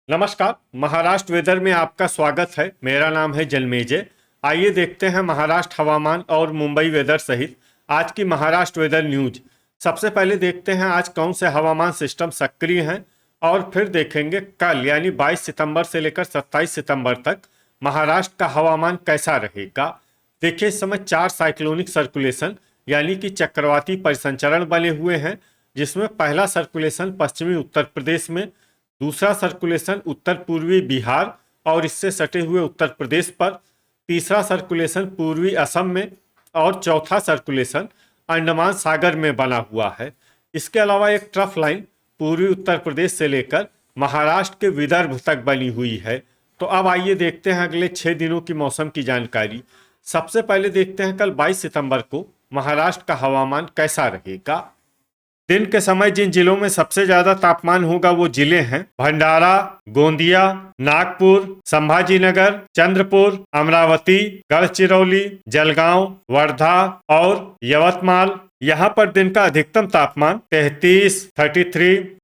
नमस्कार। महाराष्ट्र वेदर में आपका स्वागत है। मेरा नाम है जन्मेजय। आइए देखते हैं महाराष्ट्र हवामान और मुंबई वेदर सहित आज की महाराष्ट्र वेदर न्यूज। सबसे पहले देखते हैं आज कौन से हवामान सिस्टम सक्रिय हैं और फिर देखेंगे कल यानी 22 सितंबर से लेकर 27 सितंबर तक महाराष्ट्र का हवामान कैसा रहेगा। देखिए, इस समय 4 साइक्लोनिक सर्कुलेशन यानी कि चक्रवाती परिसंचरण बने हुए हैं, जिसमें पहला सर्कुलेशन पश्चिमी उत्तर प्रदेश में, दूसरा सर्कुलेशन उत्तर पूर्वी बिहार और इससे सटे हुए उत्तर प्रदेश पर, तीसरा सर्कुलेशन पूर्वी असम में और चौथा सर्कुलेशन अंडमान सागर में बना हुआ है। इसके अलावा एक ट्रफ लाइन पूर्वी उत्तर प्रदेश से लेकर महाराष्ट्र के विदर्भ तक बनी हुई है। तो अब आइए देखते हैं अगले 6 दिनों की मौसम की जानकारी। सबसे पहले देखते हैं कल 22 सितंबर को महाराष्ट्र का हवामान कैसा रहेगा। दिन के समय जिन जिलों में सबसे ज्यादा तापमान होगा वो जिले हैं भंडारा, गोंदिया, नागपुर, संभाजीनगर, चंद्रपुर, अमरावती, गढ़चिरौली, जलगांव, वर्धा और यवतमाल। यहाँ पर दिन का अधिकतम तापमान 33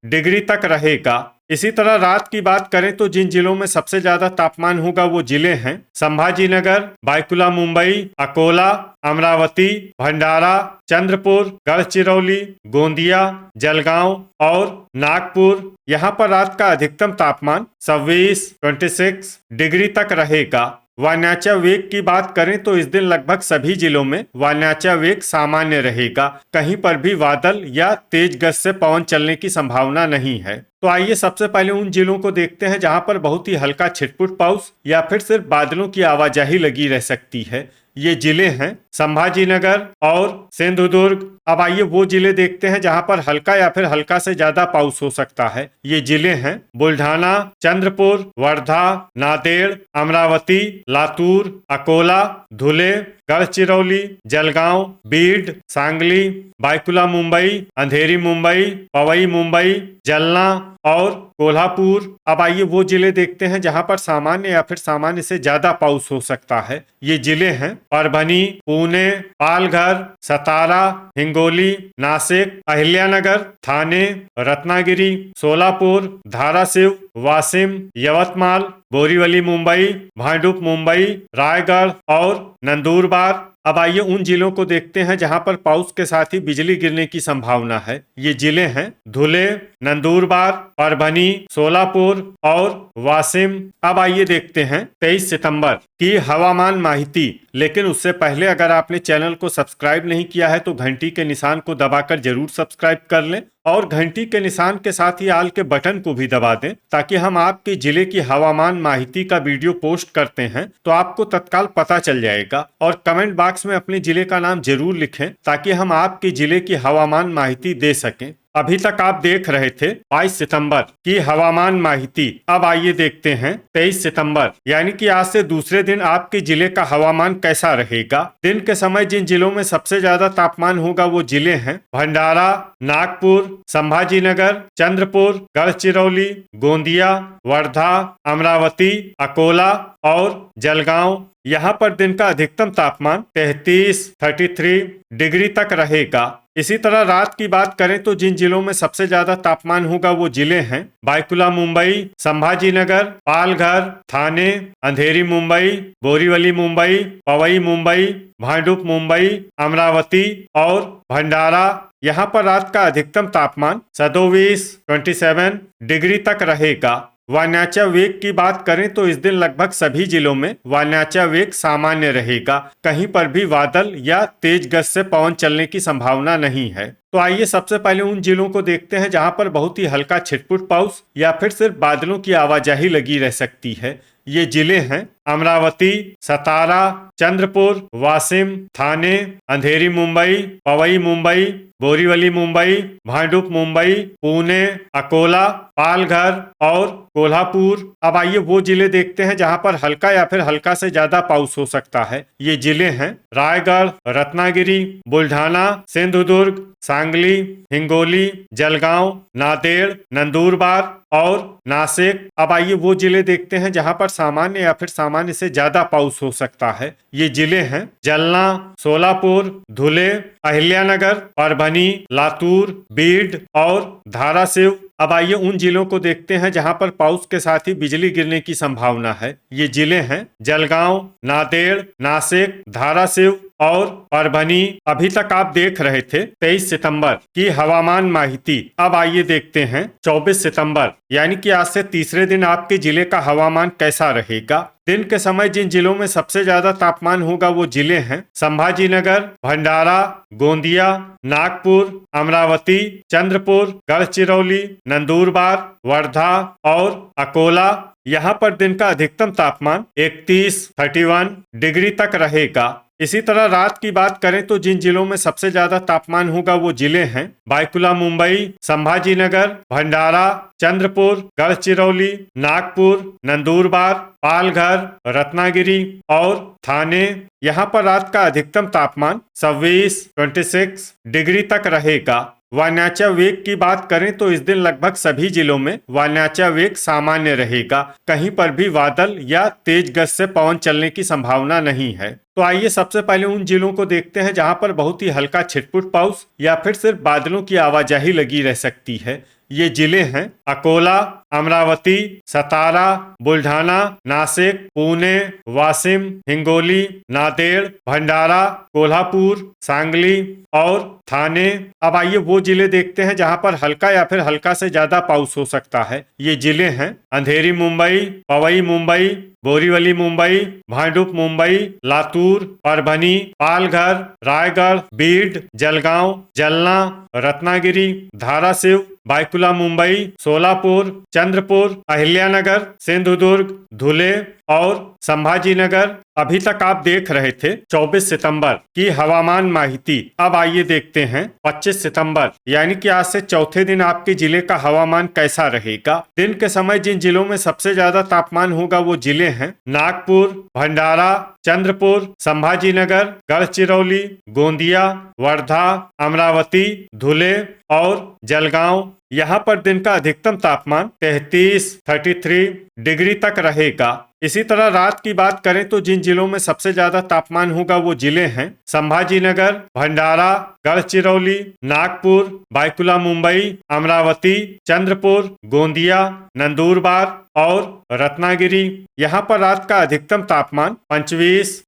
डिग्री तक रहेगा। इसी तरह रात की बात करें तो जिन जिलों में सबसे ज्यादा तापमान होगा वो जिले हैं संभाजीनगर, बायकुला मुंबई, अकोला, अमरावती, भंडारा, चंद्रपुर, गढ़चिरौली, गोंदिया, जलगांव और नागपुर। यहाँ पर रात का अधिकतम तापमान 26 डिग्री तक रहेगा। वायनाचा वेग की बात करें तो इस दिन लगभग सभी जिलों में वायनाचा वेग सामान्य रहेगा। कहीं पर भी बादल या तेज गति से पवन चलने की संभावना नहीं है। तो आइए सबसे पहले उन जिलों को देखते हैं जहां पर बहुत ही हल्का छिटपुट पाउस या फिर सिर्फ बादलों की आवाजाही लगी रह सकती है। ये जिले हैं संभाजीनगर और सिंधुदुर्ग। अब आइए वो जिले देखते हैं जहां पर हल्का या फिर हल्का से ज्यादा पाउस हो सकता है। ये जिले हैं बुल्ढाना, चंद्रपुर, वर्धा, नांदेड़, अमरावती, लातूर, अकोला, धुले, गढ़चिरौली, जलगांव, बीड, सांगली, बायकुला मुंबई, अंधेरी मुंबई, पवई मुंबई, जलना और कोल्हापुर। अब आइए वो जिले देखते हैं जहां पर सामान्य या फिर सामान्य से ज्यादा पाउस हो सकता है। ये जिले हैं परभनी, पुणे, पालघर, सतारा, हिंगोली, नासिक, अहिल्यानगर, थाने, रत्नागिरी, सोलापुर, धाराशिव, वाशिम, यवतमाल, बोरीवली मुंबई, भांडुप मुंबई, रायगढ़ और नंदुरबार। अब आइए उन जिलों को देखते हैं जहां पर पाउस के साथ ही बिजली गिरने की संभावना है। ये जिले हैं धुले, नंदुरबार, परभनी, सोलापुर और वाशिम। अब आइए देखते हैं 23 सितंबर की हवामान माहिती। लेकिन उससे पहले अगर आपने चैनल को सब्सक्राइब नहीं किया है तो घंटी के निशान को दबाकर जरूर सब्सक्राइब कर लें और घंटी के निशान के साथ ही आल के बटन को भी दबा दें, ताकि हम आपके जिले की हवामान माहिती का वीडियो पोस्ट करते हैं तो आपको तत्काल पता चल जाएगा। और कमेंट बॉक्स में अपने जिले का नाम जरूर लिखें ताकि हम आपके जिले की हवामान माहिती दे सकें। अभी तक आप देख रहे थे 22 सितंबर की हवामान माहिती। अब आइए देखते हैं 23 सितंबर यानी कि आज से दूसरे दिन आपके जिले का हवामान कैसा रहेगा। दिन के समय जिन जिलों में सबसे ज्यादा तापमान होगा वो जिले हैं भंडारा, नागपुर, संभाजीनगर, चंद्रपुर, गढ़चिरौली, गोंदिया, वर्धा, अमरावती, अकोला और जलगांव। यहाँ पर दिन का अधिकतम तापमान 33 डिग्री तक रहेगा। इसी तरह रात की बात करें तो जिन जिलों में सबसे ज्यादा तापमान होगा वो जिले हैं बायकुला मुंबई, संभाजीनगर, पालघर, थाने, अंधेरी मुंबई, बोरीवली मुंबई, पवई मुंबई, भांडुप मुंबई, अमरावती और भंडारा। यहाँ पर रात का अधिकतम तापमान 27 डिग्री तक रहेगा। वायनाचा वेग की बात करें तो इस दिन लगभग सभी जिलों में वायनाचा वेग सामान्य रहेगा। कहीं पर भी बादल या तेज गति से पवन चलने की संभावना नहीं है। तो आइए सबसे पहले उन जिलों को देखते हैं जहां पर बहुत ही हल्का छिटपुट पाउस या फिर सिर्फ बादलों की आवाजाही लगी रह सकती है। ये जिले हैं अमरावती, सतारा, चंद्रपुर, वाशिम, थाने, अंधेरी मुंबई, पवई मुंबई, बोरीवली मुंबई, भांडुप मुंबई, पुणे, अकोला, पालघर और कोल्हापुर। अब आइए वो जिले देखते हैं जहां पर हल्का या फिर हल्का से ज्यादा पाउस हो सकता है। ये जिले हैं रायगढ़, रत्नागिरी, बुल्ढाना, सिंधुदुर्ग, सांगली, हिंगोली, जलगांव, नांदेड़, नंदुरबार और नासिक। अब आइए वो जिले देखते हैं जहां पर सामान्य या फिर सामान्य से ज्यादा पाउस हो सकता है। ये जिले हैं जलना, सोलापुर, धुले, अहिल्यानगर, परभनी, लातूर, बीड और धाराशिव। अब आइए उन जिलों को देखते हैं जहां पर पाउस के साथ ही बिजली गिरने की संभावना है। ये जिले हैं जलगांव, नांदेड़, नासिक, धाराशिव और परभनी। अभी तक आप देख रहे थे 23 सितंबर की हवामान माहिती। अब आइए देखते हैं 24 सितंबर यानी कि आज से तीसरे दिन आपके जिले का हवामान कैसा रहेगा। दिन के समय जिन जिलों में सबसे ज्यादा तापमान होगा वो जिले हैं संभाजी नगर, भंडारा, गोंदिया, नागपुर, अमरावती, चंद्रपुर, गढ़चिरौली, नंदुरबार, वर्धा और अकोला। यहाँ पर दिन का अधिकतम तापमान 31 डिग्री तक रहेगा। इसी तरह रात की बात करें तो जिन जिलों में सबसे ज्यादा तापमान होगा वो जिले हैं बायकुला मुंबई, संभाजी नगर, भंडारा, चंद्रपुर, गढ़चिरौली, नागपुर, नंदुरबार, पालघर, रत्नागिरी और थाने। यहाँ पर रात का अधिकतम तापमान 26 डिग्री तक रहेगा। वायनाचा वेग की बात करें तो इस दिन लगभग सभी जिलों में वायनाचा वेग सामान्य रहेगा। कहीं पर भी बादल या तेज गति से पवन चलने की संभावना नहीं है। तो आइए सबसे पहले उन जिलों को देखते हैं जहां पर बहुत ही हल्का छिटपुट पाउस या फिर सिर्फ बादलों की आवाजाही लगी रह सकती है। ये जिले हैं अकोला, अमरावती, सतारा, बुल्ढाना, नासिक, पुणे, वाशिम, हिंगोली, नांदेड़, भंडारा, कोल्हापुर, सांगली और थाने। अब आइए वो जिले देखते हैं जहां पर हल्का या फिर हल्का से ज्यादा पाउस हो सकता है। ये जिले हैं अंधेरी मुंबई, पवई मुंबई, बोरीवली मुंबई, भांडुप मुंबई, लातूर, परभनी, पालघर, रायगढ़, बीड, जलगांव, जलना, रत्नागिरी, धाराशिव, बायकुला मुंबई, सोलापुर, चंद्रपुर, अहिल्यानगर, सिंधुदुर्ग, धुले और संभाजी नगर। अभी तक आप देख रहे थे 24 सितंबर की हवामान माहिती। अब आइए देखते हैं 25 सितंबर यानी कि आज से चौथे दिन आपके जिले का हवामान कैसा रहेगा। दिन के समय जिन जिलों में सबसे ज्यादा तापमान होगा वो जिले हैं नागपुर, भंडारा, चंद्रपुर, संभाजी नगर, गढ़चिरौली, गोंदिया, वर्धा, अमरावती, धुले और जलगांव। यहाँ पर दिन का अधिकतम तापमान 33 डिग्री तक रहेगा। इसी तरह रात की बात करें तो जिन जिलों में सबसे ज्यादा तापमान होगा वो जिले हैं संभाजी नगर, भंडारा, गढ़चिरौली, नागपुर, बायकुला मुंबई, अमरावती, चंद्रपुर, गोंदिया, नंदुरबार और रत्नागिरी। यहाँ पर रात का अधिकतम तापमान 25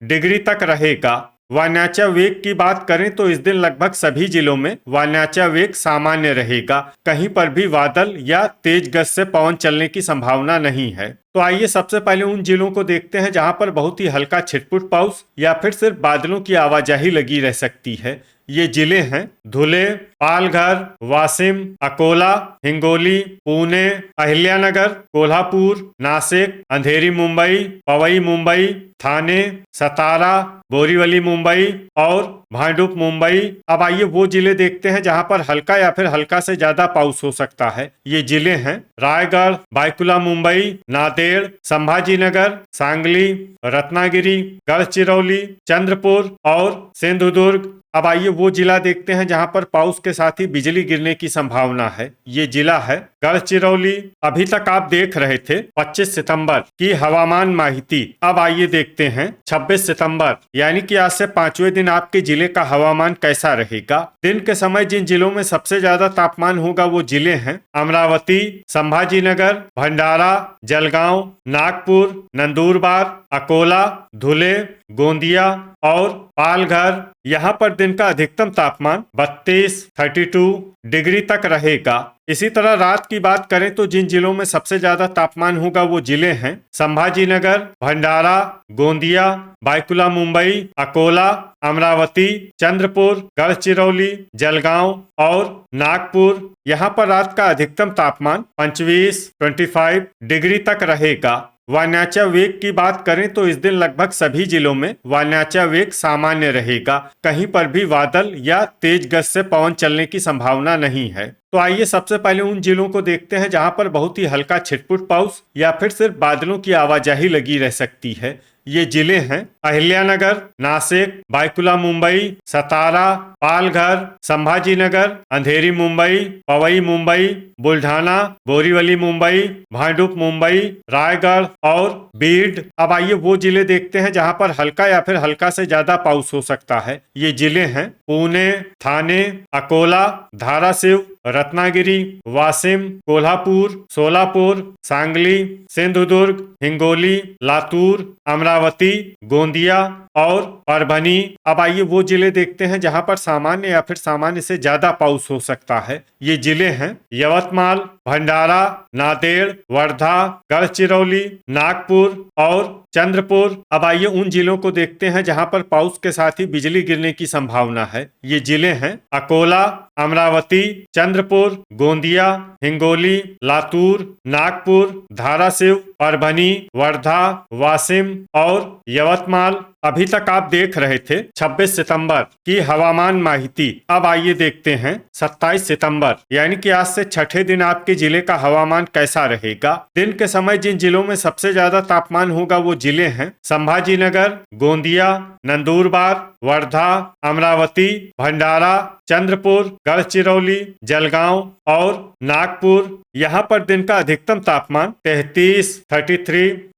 डिग्री तक रहेगा। वायनाचा वेग की बात करें तो इस दिन लगभग सभी जिलों में वायनाचा वेग सामान्य रहेगा। कहीं पर भी बादल या तेज गति से पवन चलने की संभावना नहीं है। तो आइए सबसे पहले उन जिलों को देखते हैं जहां पर बहुत ही हल्का छिटपुट पाउस या फिर सिर्फ बादलों की आवाजाही लगी रह सकती है। ये जिले हैं धुले, पालघर, वाशिम, अकोला, हिंगोली, पुणे, अहिल्यानगर, कोल्हापुर, नासिक, अंधेरी मुंबई, पवई मुंबई, थाने, सतारा, बोरीवली मुंबई और भांडुप मुंबई। अब आइए वो जिले देखते हैं जहां पर हल्का या फिर हल्का से ज्यादा पाउस हो सकता है। ये जिले हैं रायगढ़, बायकुला मुंबई, नांदेड़, संभाजी नगर, सांगली, रत्नागिरी, गढ़चिरौली, चंद्रपुर और सिंधुदुर्ग। अब आइए वो जिला देखते हैं जहां पर पाउस के साथ ही बिजली गिरने की संभावना है। ये जिला है गढ़चिरौली। अभी तक आप देख रहे थे 25 सितंबर की हवामान माहिती। अब आइए देखते हैं 26 सितंबर यानी कि आज से पांचवें दिन आपके जिले का हवामान कैसा रहेगा। दिन के समय जिन जिलों में सबसे ज्यादा तापमान होगा वो जिले हैं अमरावती, संभाजी नगर, भंडारा, जलगांव, नागपुर, नंदुरबार, अकोला, धुले, गोंदिया और पालघर। यहाँ पर दिन का अधिकतम तापमान 32 डिग्री तक रहेगा। इसी तरह रात की बात करें तो जिन जिलों में सबसे ज्यादा तापमान होगा वो जिले हैं संभाजी नगर, भंडारा, गोंदिया, बायकुला मुंबई, अकोला, अमरावती, चंद्रपुर, गढ़चिरौली, जलगांव और नागपुर। यहाँ पर रात का अधिकतम तापमान 25 डिग्री तक रहेगा। वायनाचा वेग की बात करें तो इस दिन लगभग सभी जिलों में वायनाचा वेग सामान्य रहेगा। कहीं पर भी बादल या तेज गति से पवन चलने की संभावना नहीं है। तो आइए सबसे पहले उन जिलों को देखते हैं जहां पर बहुत ही हल्का छिटपुट पाउस या फिर सिर्फ बादलों की आवाजाही लगी रह सकती है। ये जिले हैं अहिल्यानगर, नासिक, बायकुला मुंबई, सतारा, पालघर, संभाजी नगर, अंधेरी मुंबई, पवई मुंबई, बुल्ढाना, बोरीवली मुंबई, भांडुप मुंबई, रायगढ़ और बीड। अब आइए वो जिले देखते हैं जहां पर हल्का या फिर हल्का से ज्यादा पाउस हो सकता है। ये जिले हैं पुणे, थाने, अकोला, धाराशिव, रत्नागिरी, वाशिम, कोल्हापुर, सोलापुर, सांगली, सिंधुदुर्ग, हिंगोली, लातूर, अमरावती, गोंदिया और परभनी। अब आइए वो जिले देखते हैं जहां पर सामान्य या फिर सामान्य से ज्यादा पाउस हो सकता है। ये जिले हैं यवतमाल, भंडारा, नांदेड़, वर्धा, गढ़चिरौली, नागपुर और चंद्रपुर। अब आइए उन जिलों को देखते हैं जहां पर पाउस के साथ ही बिजली गिरने की संभावना है। ये जिले हैं अकोला, अमरावती, चंद्रपुर, गोंदिया, हिंगोली, लातूर, नागपुर, धाराशिव, परभनी, वर्धा, वाशिम और यवतमाल। अभी तक आप देख रहे थे 26 सितंबर की हवामान माहिती। अब आइए देखते हैं 27 सितंबर यानी कि आज से छठे दिन आपके जिले का हवामान कैसा रहेगा। दिन के समय जिन जिलों में सबसे ज्यादा तापमान होगा वो जिले हैं संभाजी नगर, गोंदिया, नंदुरबार, वर्धा, अमरावती, भंडारा, चंद्रपुर, गढ़चिरौली, जलगांव और नागपुर। यहाँ पर दिन का अधिकतम तापमान 33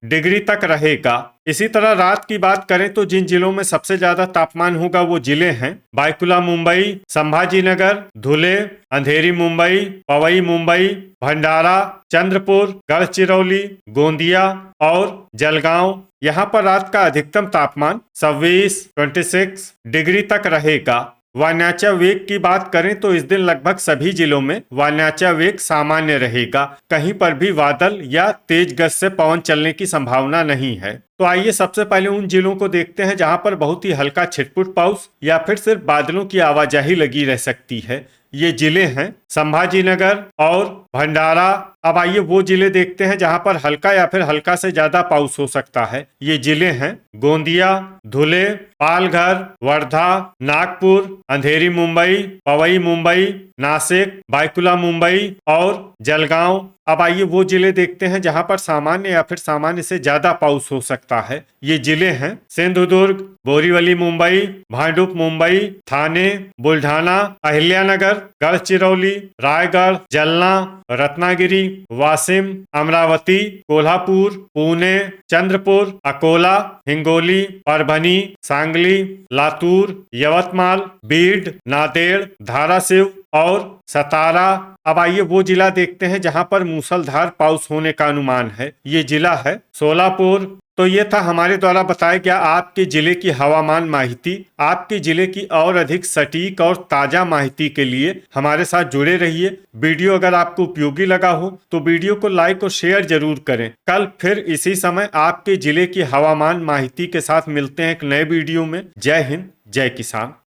डिग्री तक रहेगा। इसी तरह रात की बात करें तो जिन जिलों में सबसे ज्यादा तापमान होगा वो जिले हैं बायकुला मुंबई, संभाजी नगर, धुले, अंधेरी मुंबई, पवई मुंबई, भंडारा, चंद्रपुर, गढ़चिरौली, गोंदिया और जलगांव। यहाँ पर रात का अधिकतम तापमान 26 डिग्री तक रहेगा। वायनाचा वेग की बात करें तो इस दिन लगभग सभी जिलों में वायनाचा वेग सामान्य रहेगा। कहीं पर भी बादल या तेज गति से पवन चलने की संभावना नहीं है। तो आइए सबसे पहले उन जिलों को देखते हैं जहां पर बहुत ही हल्का छिटपुट पाउस या फिर सिर्फ बादलों की आवाजाही लगी रह सकती है। ये जिले हैं संभाजी नगर और भंडारा। अब आइए वो जिले देखते हैं जहां पर हल्का या फिर हल्का से ज्यादा पाउस हो सकता है। ये जिले हैं गोंदिया, धुले, पालघर, वर्धा, नागपुर, अंधेरी मुंबई, पवई मुंबई, नासिक, बायकुला मुंबई और जलगांव। अब आइए वो जिले देखते हैं जहां पर सामान्य या फिर सामान्य से ज्यादा पाउस हो सकता है। ये जिले हैं सिंधुदुर्ग, बोरीवली मुंबई, भांडुप मुंबई, थाने, बुल्ढाना, अहिल्यानगर, गढ़चिरौली, रायगढ़, जलना, रत्नागिरी, वाशिम, अमरावती, कोल्हापुर, पुणे, चंद्रपुर, अकोला, हिंगोली, परभनी, सांगली, लातूर, यवतमाल, बीड, नांदेड़, धाराशिव और सतारा। अब आइए वो जिला देखते हैं जहां पर मूसलाधार पाउस होने का अनुमान है। ये जिला है सोलापुर। तो ये था हमारे द्वारा बताया गया आपके जिले की हवामान माहिती। आपके जिले की और अधिक सटीक और ताजा माहिती के लिए हमारे साथ जुड़े रहिए। वीडियो अगर आपको उपयोगी लगा हो तो वीडियो को लाइक और शेयर जरूर करें। कल फिर इसी समय आपके जिले की हवामान माहिती के साथ मिलते हैं एक नए वीडियो में। जय हिंद, जय किसान।